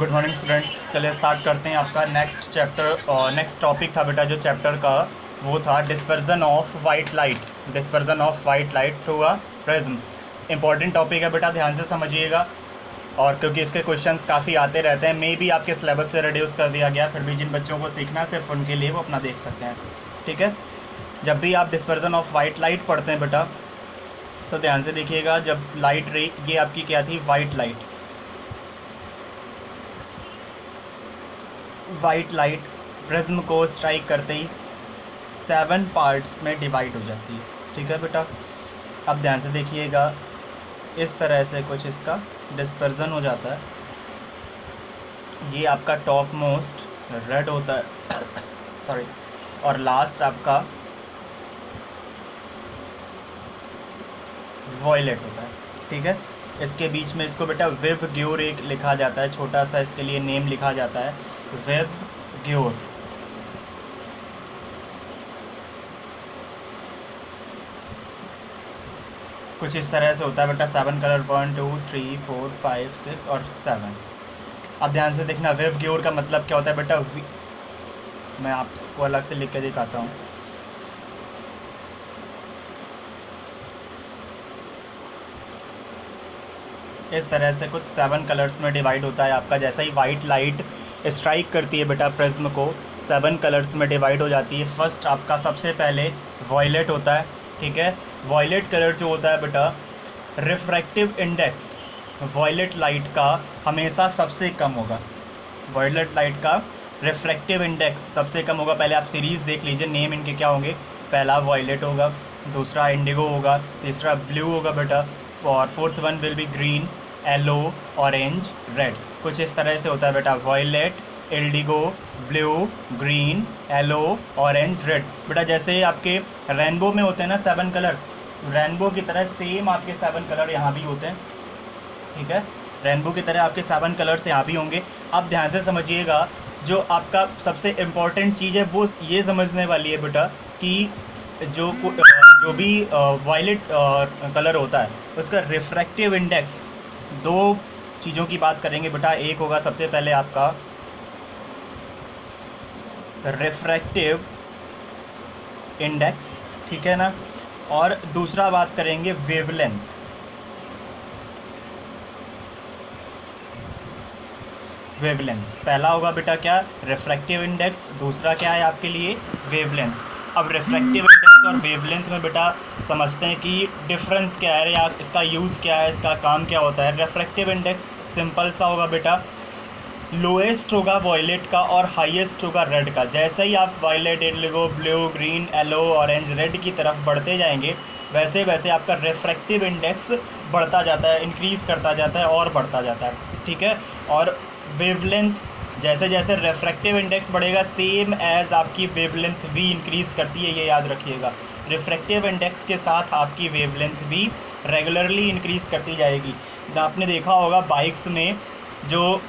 Good morning students. चलिए start करते हैं आपका नेक्स्ट चैप्टर। और नेक्स्ट टॉपिक था बेटा जो चैप्टर का, वो था dispersion of white light. Dispersion of white light through a prism. Important topic है बेटा, ध्यान से समझिएगा। और क्योंकि इसके क्वेश्चंस काफ़ी आते रहते हैं, मे भी आपके सिलेबस से रिड्यूस कर दिया गया, फिर भी जिन बच्चों को सीखना सिर्फ उनके लिए वो अपना देख सकते हैं। ठीक है, जब भी आप डिस्पर्जन ऑफ वाइट लाइट पढ़ते हैं बेटा तो ध्यान से देखिएगा। जब लाइट रे, ये आपकी क्या थी, white light. White light prism को स्ट्राइक करते ही 7 पार्ट्स में डिवाइड हो जाती है। ठीक है बेटा, अब ध्यान से देखिएगा, इस तरह से कुछ इसका डिस्पर्जन हो जाता है। ये आपका टॉप मोस्ट रेड होता है सॉरी, और लास्ट आपका वॉयलेट होता है। ठीक है, इसके बीच में इसको बेटा विव ग्योर एक लिखा जाता है, छोटा सा इसके लिए नेम लिखा जाता है, वेब ग्योर। कुछ इस तरह से होता है बेटा। 7 कलर, 1 2 3 4 5 6 और 7। अब ध्यान से देखना, वेब ग्योर का मतलब क्या होता है बेटा। मैं आपको अलग से लिख के दिखाता हूँ। इस तरह से कुछ 7 कलर्स में डिवाइड होता है आपका। जैसा ही वाइट लाइट स्ट्राइक करती है बेटा प्रिज्म को, 7 कलर्स में डिवाइड हो जाती है। फर्स्ट आपका सबसे पहले वॉयलेट होता है। ठीक है, वॉयलेट कलर जो होता है बेटा, रिफ्रैक्टिव इंडेक्स वॉयलेट लाइट का हमेशा सबसे कम होगा। वॉयलेट लाइट का रिफ्रैक्टिव इंडेक्स सबसे कम होगा। पहले आप सीरीज़ देख लीजिए, नेम इनके क्या होंगे। पहला वॉयलेट होगा, दूसरा इंडिगो होगा, तीसरा ब्लू होगा बेटा, और fourth one will be green, yellow, orange, red. कुछ इस तरह से होता है बेटा, violet, indigo, blue, green, yellow, orange, red. बेटा जैसे आपके रेनबो में होते हैं ना 7 कलर, रेनबो की तरह सेम आपके 7 कलर यहाँ भी होते हैं। ठीक है, रेनबो की तरह आपके 7 कलर्स यहाँ भी होंगे। अब ध्यान से समझिएगा, जो आपका सबसे इम्पॉर्टेंट चीज़ है वो ये समझने वाली है बेटा कि जो भी वायलेट कलर होता है उसका रिफ्रैक्टिव इंडेक्स, 2 चीज़ों की बात करेंगे बेटा। एक होगा सबसे पहले आपका रिफ्रैक्टिव इंडेक्स, ठीक है ना, और दूसरा बात करेंगे वेवलेंथ। वेवलेंथ पहला होगा बेटा क्या, रिफ्रैक्टिव इंडेक्स, दूसरा क्या है आपके लिए, वेवलेंथ। अब रिफ्रैक्टिव इंडेक्स और वेवलेंथ में बेटा समझते हैं कि डिफरेंस क्या है या इसका यूज़ क्या है, इसका काम क्या होता है। रिफ्रैक्टिव इंडेक्स सिंपल सा होगा बेटा, लोएस्ट होगा वॉयलेट का और हाईएस्ट होगा रेड का। जैसे ही आप violet, indigo, blue, green, yellow, orange, red की तरफ बढ़ते जाएंगे, वैसे वैसे आपका रिफ्रैक्टिव इंडेक्स बढ़ता जाता है, इंक्रीज़ करता जाता है और बढ़ता जाता है। ठीक है, और वेवलेंथ, जैसे जैसे रिफ्रैक्टिव इंडेक्स बढ़ेगा सेम एज आपकी वेवलेंथ भी इंक्रीज़ करती है, ये याद रखिएगा। रिफ्रैक्टिव इंडेक्स के साथ आपकी वेवलेंथ भी रेगुलरली इंक्रीज़ करती जाएगी। आपने देखा होगा बाइक्स में जो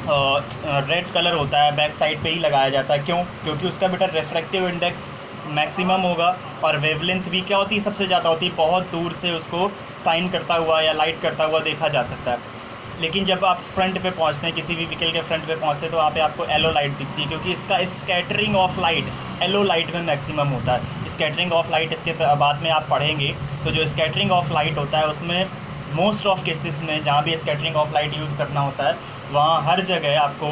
रेड कलर होता है बैक साइड पे ही लगाया जाता है। क्यों? क्योंकि उसका बेटा रिफ्रैक्टिव इंडेक्स मैक्सिमम होगा और वेवलेंथ भी क्या होती है, सबसे ज़्यादा होती है। बहुत दूर से उसको साइन करता हुआ या लाइट करता हुआ देखा जा सकता है। लेकिन जब आप फ्रंट पे पहुंचते हैं, किसी भी व्हीकल के फ्रंट पे पहुंचते हैं, तो वहाँ पे आपको येलो लाइट दिखती है, क्योंकि इसका scattering of light yellow light में मैक्सिमम होता है। स्कैटरिंग ऑफ लाइट इसके बाद में आप पढ़ेंगे, तो जो स्कैटरिंग ऑफ लाइट होता है उसमें मोस्ट ऑफ केसेस में जहाँ भी स्कैटरिंग ऑफ लाइट यूज़ करना होता है वहाँ हर जगह आपको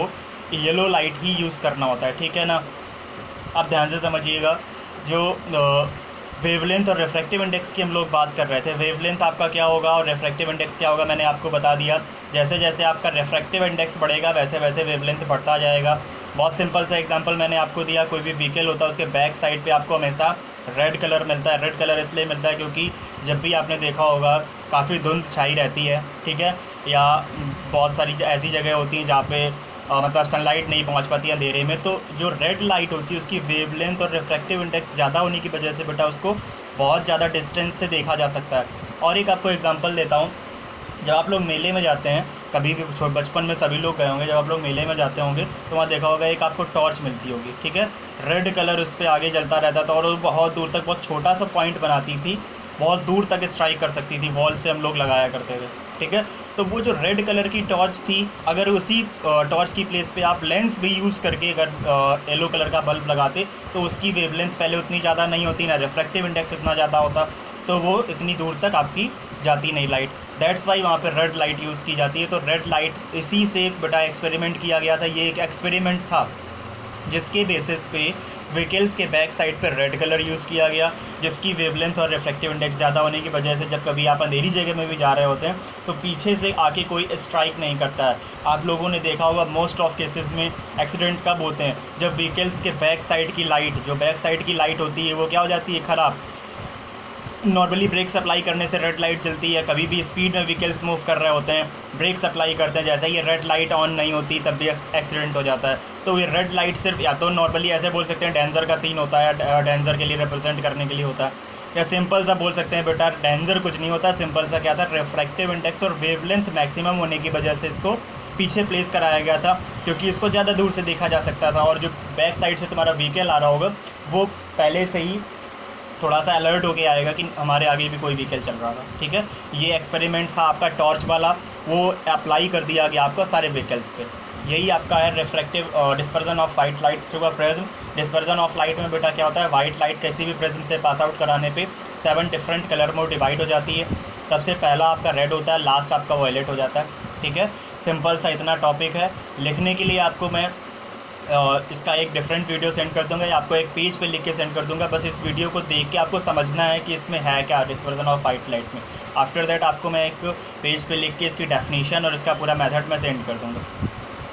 येलो लाइट ही यूज़ करना होता है। ठीक है ना, आप ध्यान से समझिएगा। जो वेवलेंथ और रिफ्रैक्टिव इंडेक्स की हम लोग बात कर रहे थे, वेवलेंथ आपका क्या होगा और रिफ्रैक्टिव इंडेक्स क्या होगा, मैंने आपको बता दिया। जैसे जैसे आपका रिफ्रैक्टिव इंडेक्स बढ़ेगा वैसे वैसे वेवलेंथ बढ़ता जाएगा। बहुत सिंपल सा एग्जांपल मैंने आपको दिया, कोई भी व्हीकल होता है उसके बैक साइड पे आपको हमेशा रेड कलर मिलता है। रेड कलर इसलिए मिलता है क्योंकि जब भी आपने देखा होगा काफ़ी धुंध छाई रहती है, ठीक है, या बहुत सारी ऐसी जगह होती हैं जहाँ पे मतलब सनलाइट नहीं पहुंच पाती है अंधेरे में, तो जो रेड लाइट होती है उसकी वेवलेंथ और रिफ्रैक्टिव इंडेक्स ज़्यादा होने की वजह से बेटा उसको बहुत ज़्यादा डिस्टेंस से देखा जा सकता है। और एक आपको एग्जांपल देता हूँ, जब आप लोग मेले में जाते हैं, कभी भी बचपन में सभी लोग गए होंगे, जब आप लोग मेले में जाते होंगे तो वहाँ देखा होगा एक आपको टॉर्च मिलती होगी। ठीक है, रेड कलर उस पर आगे जलता रहता था और वो बहुत दूर तक बहुत छोटा सा पॉइंट बनाती थी, बहुत दूर तक स्ट्राइक कर सकती थी। वॉल्स पे हम लोग लगाया करते थे। ठीक है। तो वो जो रेड कलर की टॉर्च थी, अगर उसी टॉर्च की प्लेस पे आप लेंस भी यूज़ करके अगर येलो कलर का बल्ब लगाते तो उसकी वेवलेंथ पहले उतनी ज़्यादा नहीं होती, ना रिफ्रैक्टिव इंडेक्स उतना ज़्यादा होता, तो वो इतनी दूर तक आपकी जाती नहीं लाइट। दैट्स वाई वहाँ पे रेड लाइट यूज़ की जाती है। तो रेड लाइट इसी से बेटा एक्सपेरिमेंट किया गया था। ये एक एक्सपेरिमेंट था जिसके बेसिस पे व्हीकल्स के बैक साइड पर रेड कलर यूज़ किया गया, जिसकी वेवलेंथ और रिफ्लेक्टिव इंडेक्स ज़्यादा होने की वजह से जब कभी आप अंधेरी जगह में भी जा रहे होते हैं तो पीछे से आके कोई स्ट्राइक नहीं करता है। आप लोगों ने देखा होगा मोस्ट ऑफ केसेस में एक्सीडेंट कब होते हैं, जब व्हीकल्स के बैक साइड की लाइट, जो बैक साइड की लाइट होती है वो क्या हो जाती है, ख़राब। नॉर्मली ब्रेक सप्लाई करने से रेड लाइट जलती है, कभी भी स्पीड में व्हीकल्स मूव कर रहे होते हैं, ब्रेक सप्लाई करते हैं, जैसे ही रेड लाइट ऑन नहीं होती तब भी एक्सीडेंट हो जाता है। तो ये रेड लाइट सिर्फ या तो नॉर्मली ऐसे बोल सकते हैं डेंजर का सीन होता है, डेंजर के लिए रिप्रेजेंट करने के लिए होता है, या सिंपल सा बोल सकते हैं बेटा डेंजर कुछ नहीं होता, सिंपल सा क्या था, रिफ्रैक्टिव इंडेक्स और वेवलेंथ मैक्सिमम होने की वजह से इसको पीछे प्लेस कराया गया था, क्योंकि इसको ज़्यादा दूर से देखा जा सकता था और जो बैक साइड से तुम्हारा व्हीकल आ रहा होगा वो पहले से ही थोड़ा सा अलर्ट होके आएगा कि हमारे आगे भी कोई व्हीकल चल रहा था। ठीक है, ये एक्सपेरिमेंट था आपका टॉर्च वाला, वो अप्लाई कर दिया गया आपको सारे व्हीकल्स पे। यही आपका है refractive dispersion of white light through a prism. Dispersion of light में बेटा क्या होता है, वाइट लाइट किसी भी प्रिज्म से पास आउट कराने पे 7 डिफरेंट कलर में डिवाइड हो जाती है। सबसे पहला आपका रेड होता है, लास्ट आपका वायलेट हो जाता है। ठीक है, सिंपल सा इतना टॉपिक है। लिखने के लिए आपको मैं इसका एक डिफरेंट वीडियो सेंड कर दूंगा या आपको एक पेज पे लिख के सेंड कर दूंगा। बस इस वीडियो को देख के आपको समझना है कि इसमें है क्या डिस्पर्जन ऑफ वाइट लाइट में। आफ्टर दैट आपको मैं एक पेज पे लिख के इसकी डेफिनेशन और इसका पूरा मेथड मैं सेंड कर दूंगा।